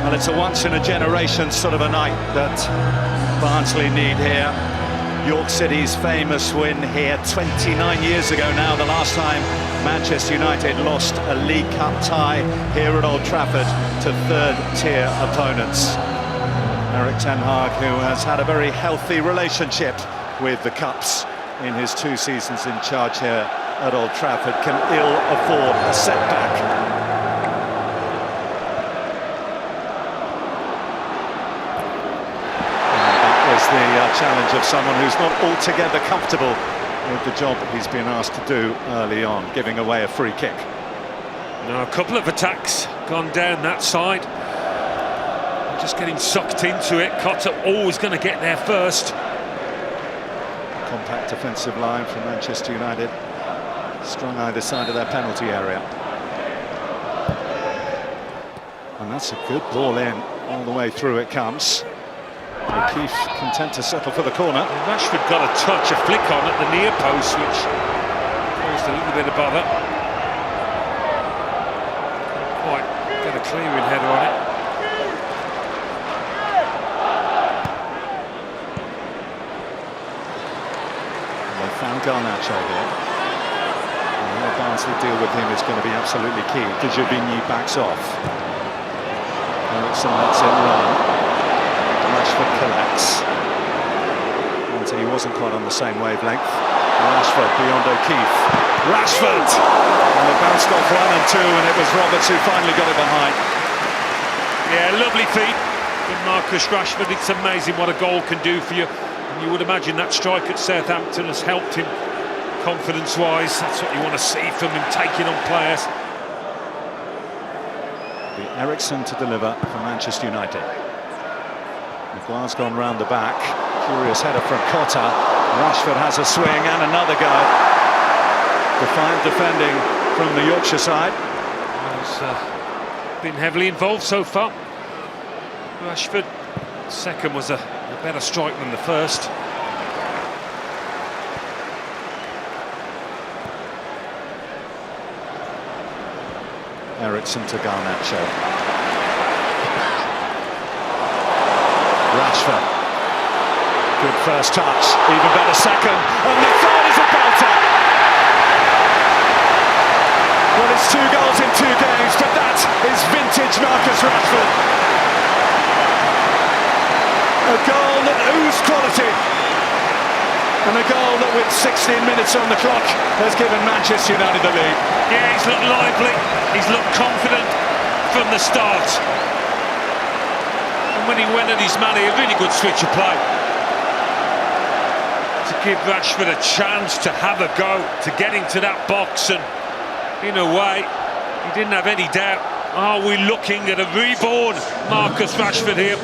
Well, it's a once-in-a-generation sort of a night that Barnsley need here. York City's famous win here 29 years ago now, the last time Manchester United lost a League Cup tie here at Old Trafford to third-tier opponents. Erik ten Hag, who has had a very healthy relationship with the Cups in his 2 seasons in charge here at Old Trafford, can ill afford a setback. The challenge of someone who's not altogether comfortable with the job he's been asked to do early on, giving away a free kick. Now, a couple of attacks gone down that side. Just getting sucked into it. Cotter always going to get there first. Compact defensive line from Manchester United, strong either side of their penalty area. And that's a good ball in, all the way through it comes. O'Keefe content to settle for the corner. Rashford got a touch, a flick on at the near post, which caused a little bit of bother. Couldn't quite get a clearing header on it. And they found Garnacho here. And how Barnsley deal with him is going to be absolutely key. Djabini backs off. Eriksen lets it run. Rashford collects. Antony wasn't quite on the same wavelength. Rashford beyond O'Keefe. Rashford! And it bounced off 1 and 2, and it was Roberts who finally got it behind. Yeah, lovely feat from Marcus Rashford. It's amazing what a goal can do for you. And you would imagine that strike at Southampton has helped him confidence-wise. That's what you want to see from him, taking on players. The Eriksen to deliver for Manchester United. Maguire's gone round the back. Curious header from Cotter. Rashford has a swing and another go. Defiant defending from the Yorkshire side. Has been heavily involved so far. Rashford, second was a better strike than the first. Eriksen to Garnacho. Rashford, good first touch, even better second, and the third is a belter. Well, it's 2 goals in 2 games, but that is vintage Marcus Rashford. A goal that oozed quality, and a goal that with 16 minutes on the clock has given Manchester United the lead. Yeah, he's looked lively, he's looked confident from the start. When he went at his man, a really good switch of play to give Rashford a chance to have a go, to get into that box, and in a way he didn't have any doubt. Are we looking at a reborn Marcus Rashford here?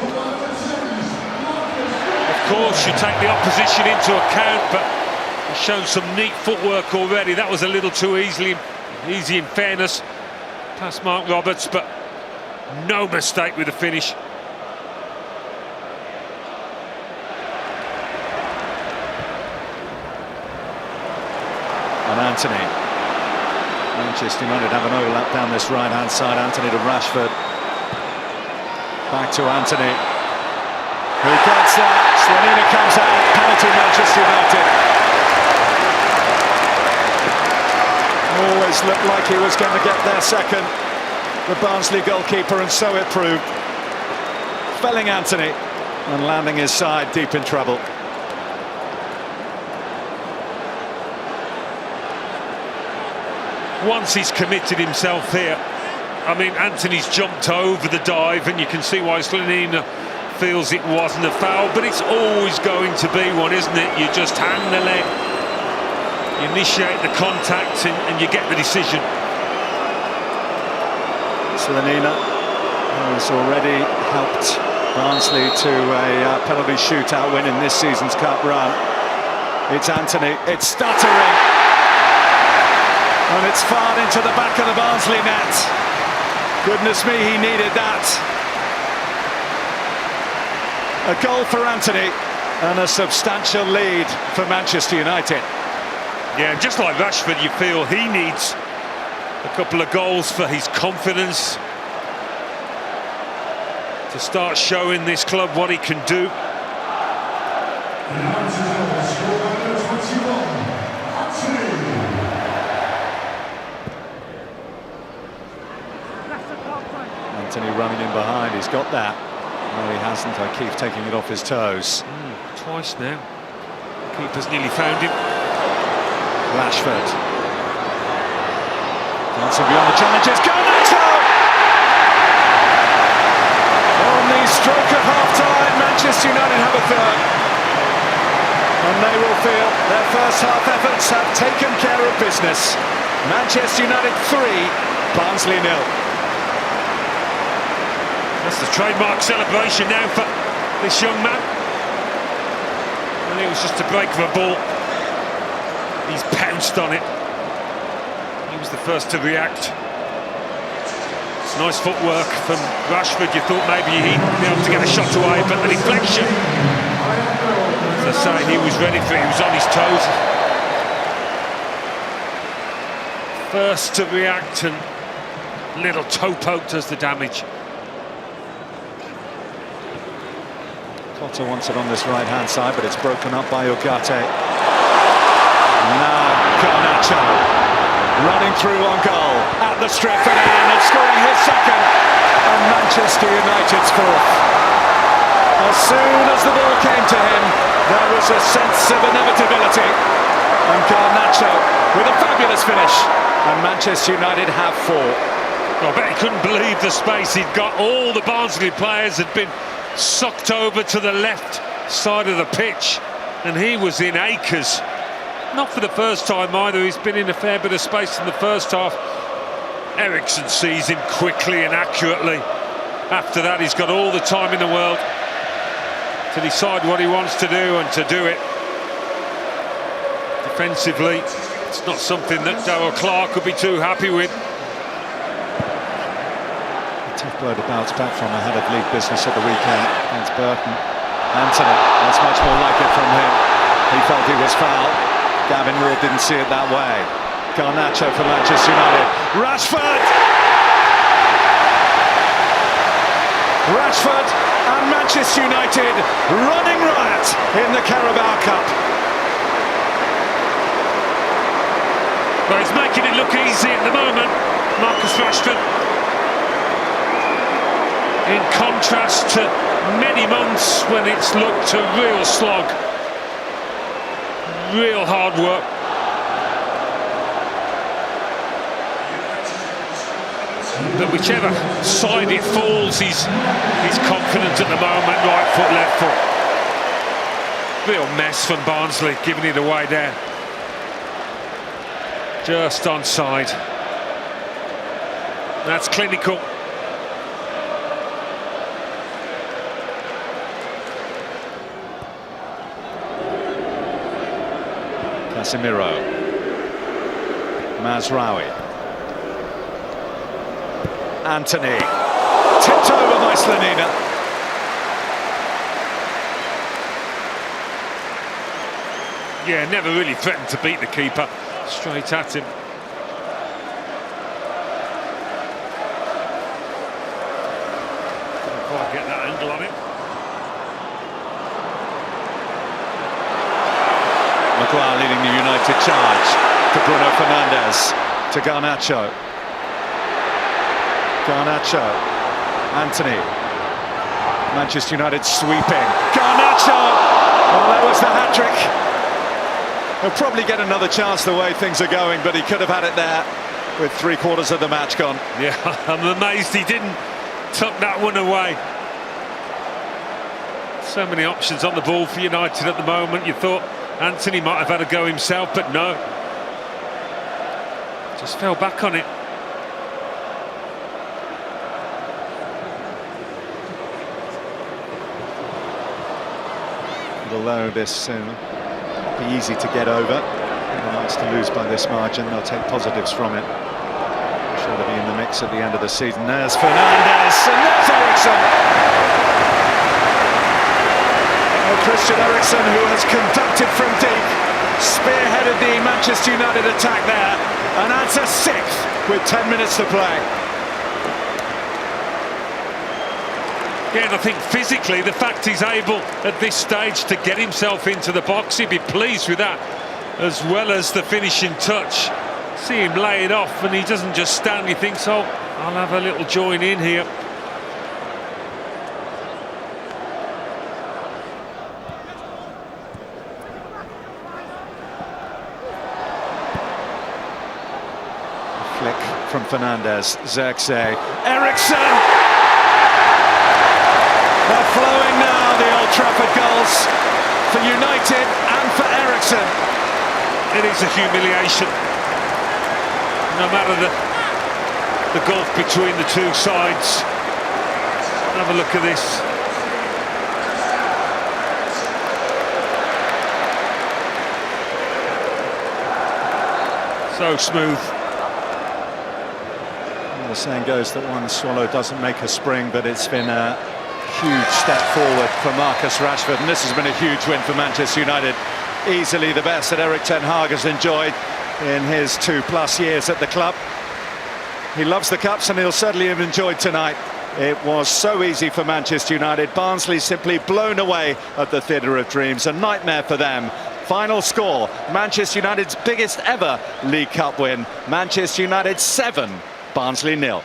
Of course you take the opposition into account, but he's shown some neat footwork already. That was a little too easy in fairness past Mark Roberts, but no mistake with the finish. And Antony. Manchester United have an overlap down this right-hand side. Antony to Rashford. Back to Antony, who gets that. Slanina comes out. Penalty, Manchester United. Always looked like he was going to get there second, the Barnsley goalkeeper, and so it proved. Felling Antony and landing his side deep in trouble. Once he's committed himself here, I mean, Antony's jumped over the dive, and you can see why Slanina feels it wasn't a foul, but it's always going to be one, isn't it? You just hang the leg, you initiate the contact, and you get the decision. Slanina has already helped Barnsley to a penalty shootout win in this season's Cup run. It's Antony, it's stuttering. And it's fired into the back of the Barnsley net. Goodness me, he needed that. A goal for Antony and a substantial lead for Manchester United. Yeah, just like Rashford, you feel he needs a couple of goals for his confidence. to start showing this club what he can do. Antony running in behind, he's got that. No, he hasn't. I keep taking it off his toes. Twice now. Keeper's nearly found him. Rashford. Dancing beyond the challenges. Garnacho! On the stroke of half-time, Manchester United have a third. And they will feel their first half efforts have taken care of business. Manchester United 3, Barnsley 0. That's the trademark celebration now for this young man. And it was just a break of a ball. He's pounced on it. He was the first to react. It's nice footwork from Rashford. You thought maybe he'd be able to get a shot away, but the deflection. As I say, he was ready for it. He was on his toes. First to react, and little toe poke does the damage. Potter wants it on this right-hand side, but it's broken up by Ugarte. Now Garnacho running through on goal at the Trafford and scoring his second, and Manchester United's fourth. As soon as the ball came to him, there was a sense of inevitability, and Garnacho with a fabulous finish, and Manchester United have 4. I bet he couldn't believe the space he'd got. All the Barnsley players had been sucked over to the left side of the pitch, and he was in acres. Not for the first time either. He's been in a fair bit of space in the first half. Eriksen sees him quickly and accurately. After that, he's got all the time in the world to decide what he wants to do and to do it. Defensively, it's not something that Darrell Clark could be too happy with. Tough blow to bounce back from ahead of league business at the weekend against Burton. Antony, that's much more like it from him. He felt he was fouled. Gavin Ward didn't see it that way. Garnacho for Manchester United. Rashford! Rashford and Manchester United running riot in the Carabao Cup. Well, he's making it look easy at the moment, Marcus Rashford. In contrast to many months when it's looked a real slog, real hard work. But whichever side it falls, he's confident at the moment. Right foot, left foot. Real mess from Barnsley, giving it away there. Just onside. That's clinical. Casemiro, Mazraoui, Antony, tipped over by Slanina. Yeah, never really threatened to beat the keeper. Straight at him. Didn't quite get that angle on it. Maguire leading the United charge to Bruno Fernandes, to Garnacho. Garnacho, Antony, Manchester United sweeping. Garnacho! Well, that was the hat-trick. He'll probably get another chance the way things are going, but he could have had it there with 3/4 of the match gone. Yeah, I'm amazed he didn't tuck that one away. So many options on the ball for United at the moment. You thought Antony might have had a go himself, but no. Just fell back on it. Although this be easy to get over, anyone likes to lose by this margin, they'll take positives from it. I'm sure they'll be in the mix at the end of the season. There's Fernandes, and there's Eriksen. Christian Eriksen, who has conducted from deep, spearheaded the Manchester United attack there, and adds a 6th with 10 minutes to play. Yeah, and I think physically, the fact he's able at this stage to get himself into the box, he'd be pleased with that, as well as the finishing touch. See him lay it off, and he doesn't just stand, he thinks, oh, I'll have a little join in here. Flick from Fernandes, Xerxes, Eriksen! They're flowing now, the Old Trafford goals for United and for Eriksen. It is a humiliation. No matter the gulf between the two sides. Have a look at this. So smooth. Well, the saying goes that one swallow doesn't make a spring, but it's been a huge step forward for Marcus Rashford, and this has been a huge win for Manchester United. Easily the best that Erik ten Hag has enjoyed in his 2+ years at the club. He loves the cups, and he'll certainly have enjoyed tonight. It was so easy for Manchester United. Barnsley simply blown away at the Theatre of Dreams. A nightmare for them. Final score, Manchester United's biggest ever League Cup win. Manchester United 7, Barnsley 0.